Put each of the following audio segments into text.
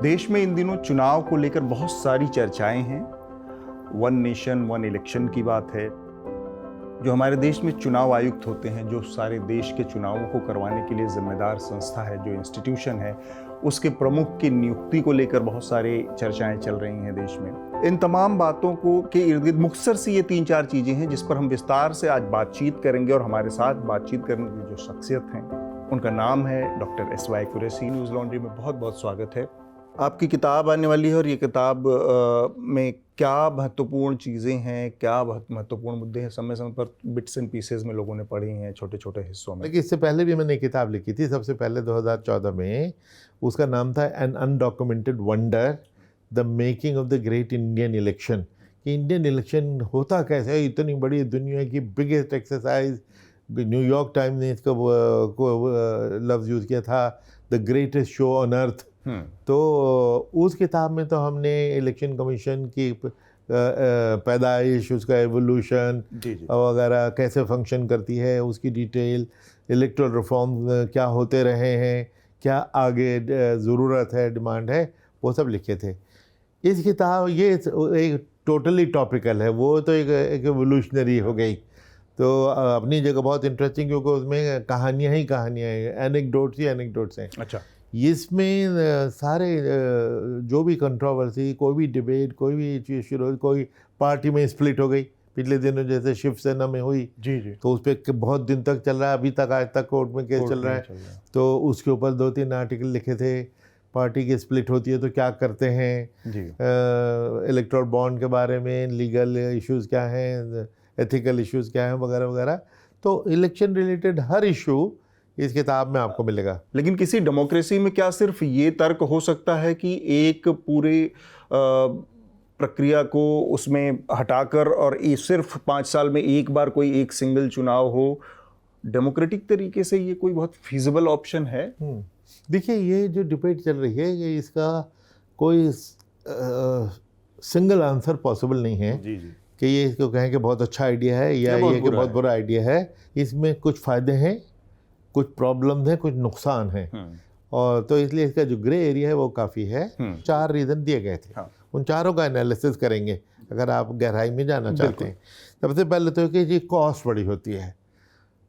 देश में इन दिनों चुनाव को लेकर बहुत सारी चर्चाएं हैं। वन नेशन वन इलेक्शन की बात है। जो हमारे देश में चुनाव आयुक्त होते हैं, जो सारे देश के चुनावों को करवाने के लिए जिम्मेदार संस्था है, जो इंस्टीट्यूशन है, उसके प्रमुख की नियुक्ति को लेकर बहुत सारी चर्चाएं चल रही हैं देश में। इन तमाम बातों को के इर्द गिर्द मुख्तसर सी ये 3-4 चीज़ें हैं जिस पर हम विस्तार से आज बातचीत करेंगे। और हमारे साथ बातचीत करने की जो शख्सियत हैं उनका नाम है doctor SY Qureshi. News laundry में बहुत बहुत स्वागत है। आपकी किताब आने वाली है और ये किताब में क्या महत्वपूर्ण चीज़ें हैं, क्या महत्वपूर्ण मुद्दे हैं, समय समय पर बिट्स एंड पीसेस में लोगों ने पढ़ी हैं, छोटे छोटे हिस्सों में। लेकिन इससे पहले भी मैंने एक किताब लिखी थी, सबसे पहले 2014 में। उसका नाम था an undocumented wonder, the making of the great Indian election. कि इंडियन इलेक्शन होता कैसे है, इतनी बड़ी दुनिया की बिगेस्ट एक्सरसाइज। न्यूयॉर्क टाइम्स ने इसका लफ्ज़ यूज़ किया था, the greatest show on earth. तो उस किताब में तो हमने इलेक्शन कमीशन की पैदाइश, उसका एवोल्यूशन वगैरह कैसे फंक्शन करती है, उसकी डिटेल, इलेक्टोरल रिफॉर्म क्या होते रहे हैं, क्या आगे ज़रूरत है, डिमांड है, वो सब लिखे थे। इस किताब ये एक टोटली टॉपिकल है, वो तो एक एवोल्यूशनरी हो गई। तो अपनी जगह बहुत इंटरेस्टिंग, क्योंकि उसमें कहानियाँ ही कहानियाँ हैं, एनेक्डोट्स ही एनेक्डोट्स हैं। अच्छा। इसमें सारे जो भी कंट्रोवर्सी, कोई भी डिबेट, कोई भी चीज़ शुरू हो, कोई पार्टी में स्प्लिट हो गई पिछले दिनों जैसे शिवसेना में हुई, जी, तो उस पर बहुत दिन तक चल रहा है, अभी तक आज तक कोर्ट में केस चल रहा है। तो उसके ऊपर 2-3 आर्टिकल लिखे थे। पार्टी की स्प्लिट होती है तो क्या करते हैं, इलेक्टोरल बॉन्ड के बारे में, लीगल इश्यूज़ क्या हैं, एथिकल इश्यूज़ क्या हैं, वगैरह वगैरह। तो इलेक्शन रिलेटेड हर इशू इस किताब में आपको मिलेगा। लेकिन किसी डेमोक्रेसी में क्या सिर्फ ये तर्क हो सकता है कि एक पूरे प्रक्रिया को उसमें हटाकर और सिर्फ 5 साल में एक बार कोई एक सिंगल चुनाव हो? डेमोक्रेटिक तरीके से ये कोई बहुत फीजिबल ऑप्शन है? देखिए, ये जो डिबेट चल रही है, ये इसका कोई सिंगल आंसर पॉसिबल नहीं है। जी। कि ये इसको कहें कि बहुत अच्छा आइडिया है या ये कि बहुत बुरा आइडिया है। इसमें कुछ फ़ायदे हैं, कुछ प्रॉब्लम्स हैं, कुछ नुकसान हैं। और तो इसलिए इसका जो ग्रे एरिया है वो काफ़ी है। 4 रीज़न दिए गए थे। उन चारों का एनालिसिस करेंगे अगर आप गहराई में जाना चाहते हैं। सबसे पहले तो कि जी कॉस्ट बड़ी होती है,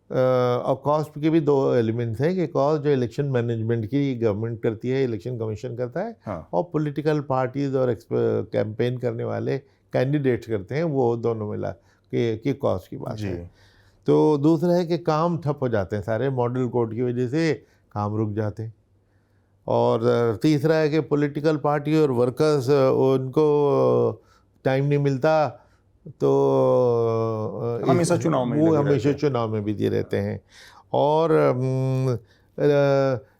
और कॉस्ट के भी 2 एलिमेंट्स हैं। कि कॉस्ट जो इलेक्शन मैनेजमेंट की गवर्नमेंट करती है, इलेक्शन कमीशन करता है, और पॉलिटिकल पार्टीज़ और कैंपेन करने वाले कैंडिडेट्स करते हैं, वो दोनों मिला कि कॉस्ट की बात है। तो दूसरा है कि काम ठप हो जाते हैं, सारे मॉडल कोड की वजह से काम रुक जाते हैं। और तीसरा है कि पॉलिटिकल पार्टी और वर्कर्स, उनको टाइम नहीं मिलता, तो हमेशा चुनाव में वो हमेशा चुनाव में बिजी रहते हैं। और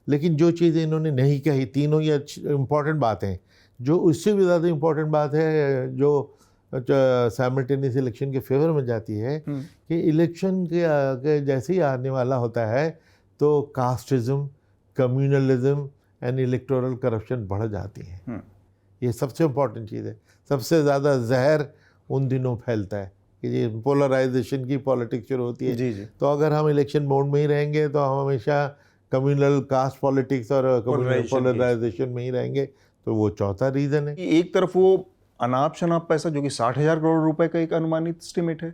लेकिन जो चीज़ें इन्होंने नहीं कही, तीनों ये इम्पॉर्टेंट बातें, जो उससे भी ज़्यादा इम्पॉर्टेंट बात है जो साइमल्टेनियस इलेक्शन के फेवर में जाती है, कि इलेक्शन के जैसे ही आने वाला होता है तो casteism, communalism and electoral corruption बढ़ जाती है। ये सबसे इम्पॉर्टेंट चीज़ है। सबसे ज़्यादा जहर उन दिनों फैलता है कि ये पोलराइजेशन की पॉलिटिक्स शुरू होती है। जी। तो अगर हम इलेक्शन मोड में ही रहेंगे तो हम हमेशा कम्युनल कास्ट पॉलिटिक्स और पोलराइजेशन में ही रहेंगे। तो वो चौथा रीज़न है। एक तरफ वो अनाप शनाप पैसा, जो कि 60,000 करोड़ रुपए का एक अनुमानित एस्टिमेट है,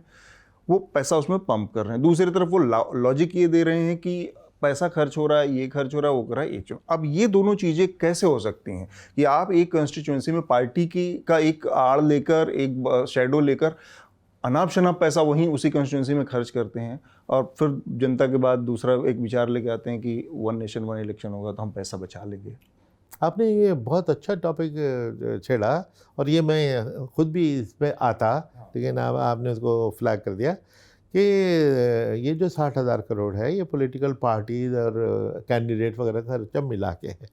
वो पैसा उसमें पंप कर रहे हैं। दूसरी तरफ वो लॉजिक ये दे रहे हैं कि पैसा खर्च हो रहा है, ये खर्च हो रहा है, वो कर रहा है एक। अब ये दोनों चीज़ें कैसे हो सकती हैं कि आप एक कंस्टिट्यूएंसी में पार्टी का एक आड़ लेकर, एक शैडो लेकर अनाप शनाप पैसा वहीं उसी कंस्टिट्यूएंसी में खर्च करते हैं, और फिर जनता के बाद दूसरा एक विचार लेके आते हैं कि वन नेशन वन इलेक्शन होगा तो हम पैसा बचा लेंगे। आपने ये बहुत अच्छा टॉपिक छेड़ा, और ये मैं खुद भी इस पर आता, लेकिन आपने उसको फ्लैग कर दिया कि ये जो 60,000 करोड़ है, ये पॉलिटिकल पार्टीज़ और कैंडिडेट वगैरह खर्चा मिला के है।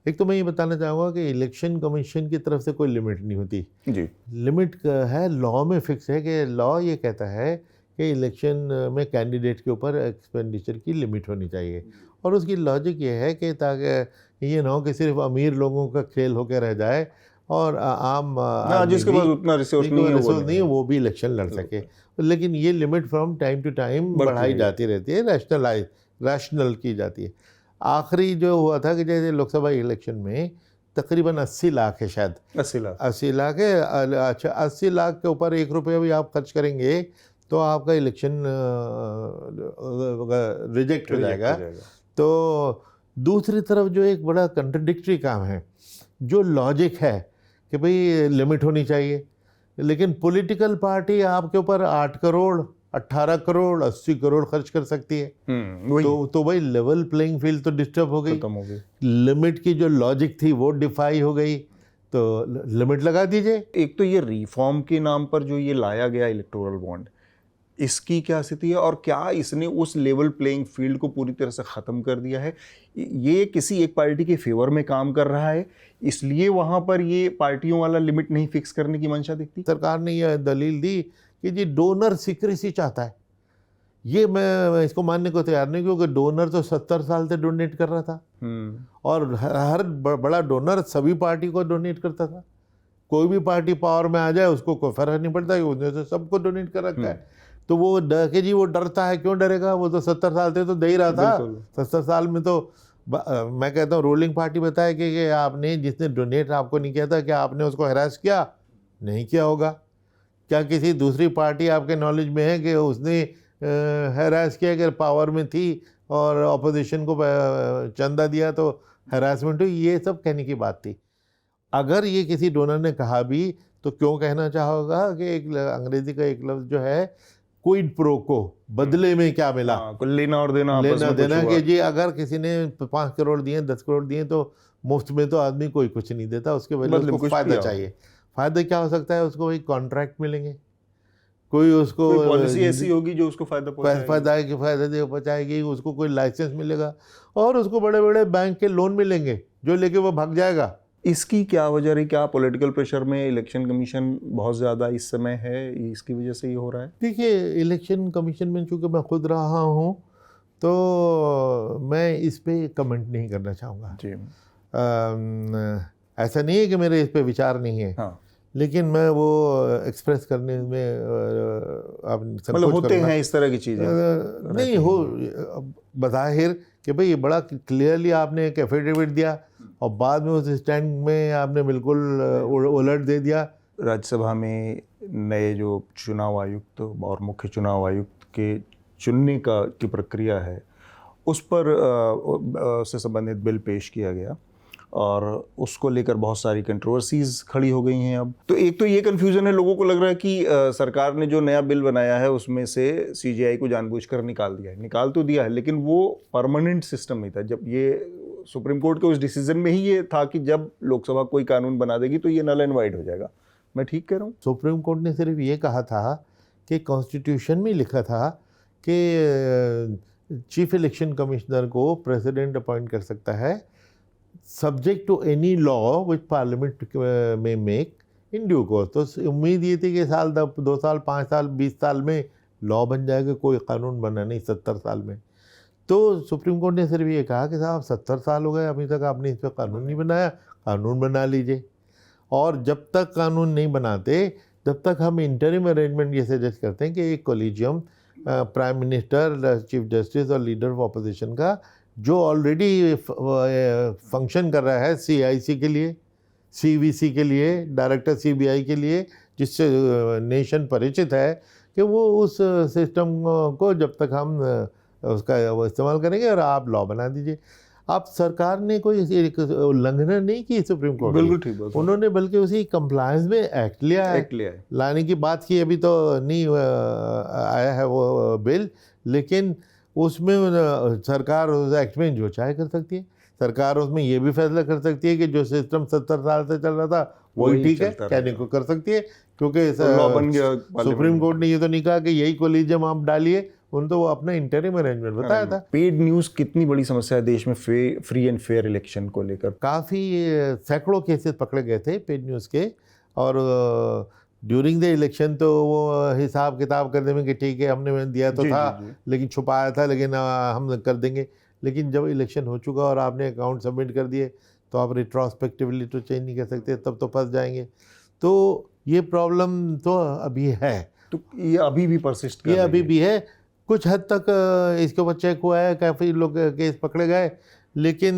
एक तो मैं ये बताना चाहूँगा कि इलेक्शन कमीशन की तरफ से कोई लिमिट नहीं होती। जी। लिमिट है लॉ में फिक्स है, कि लॉ ये कहता है कि इलेक्शन में कैंडिडेट के ऊपर एक्सपेंडिचर की लिमिट होनी चाहिए। और उसकी लॉजिक ये है कि ताकि ये ना हो कि सिर्फ अमीर लोगों का खेल होकर रह जाए और आम जिसके पास उतना रिसोर्स नहीं है वो भी इलेक्शन लड़ सके। लेकिन ये limit from time to time बढ़ाई जाती रहती है, रैशनल की जाती है। आखिरी जो हुआ था कि जैसे लोकसभा इलेक्शन में तकरीबन 80 लाख है शायद, 80 लाख 80 लाख है। अच्छा, 80 लाख के ऊपर 1 रुपया भी आप खर्च करेंगे तो आपका इलेक्शन रिजेक्ट हो जाएगा। तो दूसरी तरफ जो एक बड़ा कंट्रडिक्टरी काम है, जो लॉजिक है कि भाई लिमिट होनी चाहिए, लेकिन पॉलिटिकल पार्टी आपके ऊपर 8 करोड़ 18 करोड़ 80 करोड़ खर्च कर सकती है। तो भाई लेवल प्लेइंग फील्ड तो डिस्टर्ब हो गई, लिमिट की जो लॉजिक थी वो डिफाई हो गई, तो लिमिट लगा दीजिए। एक तो ये रिफॉर्म के नाम पर जो ये लाया गया इलेक्टोरल बॉन्ड, इसकी क्या स्थिति है और क्या इसने उस लेवल प्लेइंग फील्ड को पूरी तरह से ख़त्म कर दिया है? ये किसी एक पार्टी के फेवर में काम कर रहा है, इसलिए वहाँ पर ये पार्टियों वाला लिमिट नहीं फिक्स करने की मंशा दिखती। सरकार ने यह दलील दी कि जी डोनर सीक्रेसी चाहता है। ये मैं इसको मानने को तैयार नहीं, क्योंकि डोनर तो 70 साल से डोनेट कर रहा था और हर बड़ा डोनर सभी पार्टी को डोनेट करता था। कोई भी पार्टी पावर में आ जाए उसको कोई फर्क नहीं पड़ता, उसने तो सबको डोनेट कर रखा है। तो वो वो डरता है, क्यों डरेगा? वो तो 70 साल से तो दे ही रहा था। 70 साल में तो मैं कहता हूँ रूलिंग पार्टी बताए कि आपने जिसने डोनेट आपको नहीं किया था, क्या आपने उसको हैरास किया? नहीं किया होगा। क्या किसी दूसरी पार्टी आपके नॉलेज में है कि उसने हैरास किया अगर पावर में थी और अपोजिशन को चंदा दिया तो हैरासमेंट हुई? ये सब कहने की बात थी। अगर ये किसी डोनर ने कहा भी तो क्यों कहना चाहोगा कि एक अंग्रेजी का एक लफ्ज़ जो है क्विड प्रो को, बदले में क्या मिला, लेना और देना देना कि जी अगर किसी ने 5 करोड़ दिए 10 करोड़ दिए तो मुफ्त में तो आदमी कोई कुछ नहीं देता, उसके बदले उसको फ़ायदा चाहिए। फ़ायदा क्या हो सकता है? उसको वही कॉन्ट्रैक्ट मिलेंगे, कोई उसको पॉलिसी ऐसी होगी जो उसको फ़ायदा पहुँचाएगी, उसको कोई लाइसेंस मिलेगा और उसको बड़े बड़े बैंक के लोन मिलेंगे जो लेके वो भाग जाएगा। इसकी क्या वजह रही? क्या पॉलिटिकल प्रेशर में इलेक्शन कमीशन बहुत ज़्यादा इस समय है, इसकी वजह से ये हो रहा है? देखिए, इलेक्शन कमीशन में चूँकि मैं खुद रहा हूँ तो मैं इस पे कमेंट नहीं करना चाहूँगा जी। ऐसा नहीं है कि मेरे इस पे विचार नहीं है, हाँ। लेकिन मैं वो एक्सप्रेस करने में मतलब होते हैं इस तरह की चीज़ें नहीं हो बज़ाहिर कि भाई ये बड़ा क्लियरली आपने एक एफिडेविट दिया और बाद में उस स्टैंड में आपने बिल्कुल उलट दे दिया। राज्यसभा में नए जो चुनाव आयुक्त और मुख्य चुनाव आयुक्त के चुनने की प्रक्रिया है, उस पर से संबंधित बिल पेश किया गया और उसको लेकर बहुत सारी कंट्रोवर्सीज़ खड़ी हो गई हैं। अब तो एक तो ये कन्फ्यूज़न है, लोगों को लग रहा है कि सरकार ने जो नया बिल बनाया है उसमें से सीजीआई को जानबूझकर निकाल दिया है। निकाल तो दिया है लेकिन वो परमानेंट सिस्टम नहीं था। जब ये सुप्रीम कोर्ट के उस डिसीजन में ही ये था कि जब लोकसभा कोई कानून बना देगी तो ये नल एंड वाइड हो जाएगा। मैं ठीक कह रहा हूँ? सुप्रीम कोर्ट ने सिर्फ ये कहा था कि कॉन्स्टिट्यूशन में लिखा था कि चीफ इलेक्शन कमिश्नर को प्रेसिडेंट अपॉइंट कर सकता है subject to any law which parliament में मेक इन ड्यू कोर्स। तो उम्मीद ये थी कि साल 2 साल 5 साल 20 साल में लॉ बन जाएगा, कोई कानून बना नहीं 70 साल में। तो सुप्रीम कोर्ट ने सिर्फ ये कहा कि साहब 70 साल हो गए अभी तक आपने इस पर कानून नहीं बनाया, कानून बना लीजिए। और जब तक कानून नहीं बनाते तब तक हम इंटरिम अरेंजमेंट ये सजेस्ट करते हैं कि एक collegium prime minister, chief justice और लीडर ऑफ अपोजिशन का जो ऑलरेडी फंक्शन कर रहा है CIC के लिए, CVC के लिए, डायरेक्टर CBI के लिए, जिससे नेशन परिचित है, कि वो उस सिस्टम को जब तक हम उसका वो इस्तेमाल करेंगे और आप लॉ बना दीजिए। आप सरकार ने कोई उल्लंघन नहीं की सुप्रीम कोर्ट, बिल्कुल ठीक, उन्होंने बल्कि उसी कंप्लायंस में एक्ट लिया है। लाने की बात की अभी तो नहीं आया है वो बिल, लेकिन उसमें सरकार उस एक्ट में जो चाहे कर सकती है। सरकार उसमें ये भी फैसला कर सकती है कि जो सिस्टम 70 साल से चल रहा था वही ठीक है, कहने को कर सकती है, क्योंकि सुप्रीम कोर्ट ने ये तो नहीं कहा कि यही कोलिजियम आप डालिए, उन तो वो अपना इंटरिम अरेंजमेंट बताया था। पेड न्यूज़ कितनी बड़ी समस्या है देश में फ्री एंड फेयर इलेक्शन को लेकर। काफ़ी सैकड़ों केसेस पकड़े गए थे पेड न्यूज़ के, और ड्यूरिंग द इलेक्शन तो वो हिसाब किताब करने में कि ठीक है हमने दिया तो था लेकिन छुपाया था, लेकिन हम कर देंगे। लेकिन जब इलेक्शन हो चुका और आपने अकाउंट सबमिट कर दिए तो आप रिट्रोस्पेक्टिवली तो चेंज नहीं कर सकते, तब तो फंस जाएंगे। तो ये प्रॉब्लम तो अभी है, तो ये अभी भी परसिस्ट कर रही है। ये अभी भी है। कुछ हद तक इसके ऊपर चेक हुआ है, काफ़ी लोग केस पकड़े गए, लेकिन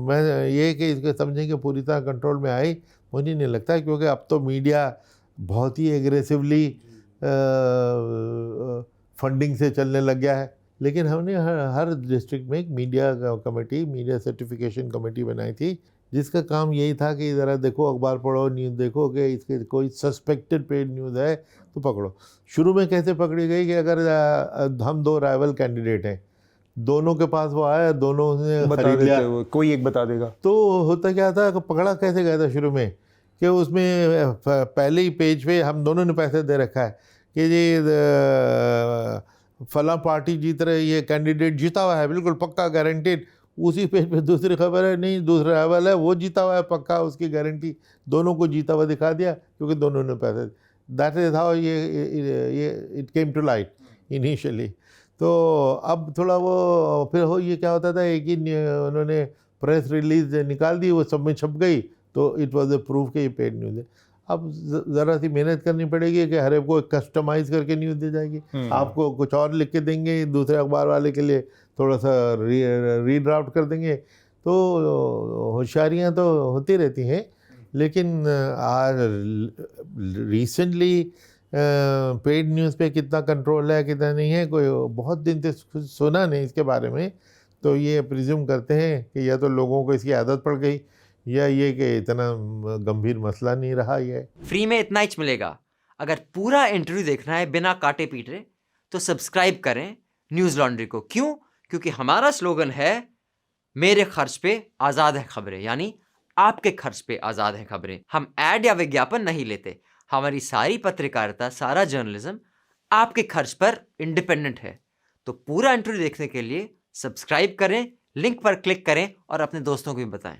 मैं ये कि इसको समझें कि पूरी तरह कंट्रोल में आई, मुझे नहीं लगता, क्योंकि अब तो मीडिया बहुत ही एग्रेसिवली फंडिंग से चलने लग गया है। लेकिन हमने हर डिस्ट्रिक्ट में एक media committee, media certification committee बनाई थी, जिसका काम यही था कि ज़रा देखो, अखबार पढ़ो, न्यूज़ देखो कि इसके कोई सस्पेक्टेड पेड न्यूज़ है तो पकड़ो। शुरू में कैसे पकड़ी गई कि अगर हम 2 राइवल कैंडिडेट हैं, दोनों के पास वो आया, दोनों ने बता खरीद देते लिया, हो, कोई एक बता देगा। तो होता क्या था कि पकड़ा कैसे गया था शुरू में कि उसमें पहले ही पेज पे हम दोनों ने पैसे दे रखा है कि जी फला पार्टी जीत रही है, कैंडिडेट जीता हुआ है बिल्कुल पक्का गारंटेड। उसी पेज पे दूसरी खबर है, नहीं दूसरा राइवल है वो जीता हुआ है पक्का, उसकी गारंटी, दोनों को जीता हुआ दिखा दिया क्योंकि दोनों ने पैसे। दैट इज हाउ ये it came to light initially. तो अब थोड़ा वो फिर हो, ये क्या होता था, एक ही उन्होंने प्रेस रिलीज निकाल दी, वो सब में छप गई, तो इट वाज ए प्रूफ कि ये पेड न्यूज़ है। अब ज़रा सी मेहनत करनी पड़ेगी कि हर एक को कस्टमाइज़ करके न्यूज़ दी जाएगी। आपको कुछ और लिख के देंगे, दूसरे अखबार वाले के लिए थोड़ा सा रीड्राफ्ट कर देंगे। तो होशियारियाँ तो होती रहती हैं, लेकिन आज रिसेंटली पेड न्यूज़ पे कितना कंट्रोल है कितना नहीं है, कोई बहुत दिन से सुना नहीं इसके बारे में। तो ये प्रिज्यूम करते हैं कि या तो लोगों को इसकी आदत पड़ गई, या ये कि इतना गंभीर मसला नहीं रहा ये। फ्री में इतना ही मिलेगा। अगर पूरा इंटरव्यू देखना है बिना काटे पीटे तो सब्सक्राइब करें न्यूज़ लॉन्ड्री को। क्यों? क्योंकि हमारा स्लोगन है मेरे खर्च पे आज़ाद है खबरें, यानी आपके खर्च पे आज़ाद है खबरें। हम ऐड या विज्ञापन नहीं लेते। हमारी सारी पत्रकारिता, सारा जर्नलिज्म आपके खर्च पर इंडिपेंडेंट है। तो पूरा इंटरव्यू देखने के लिए सब्सक्राइब करें, लिंक पर क्लिक करें और अपने दोस्तों को भी बताएं।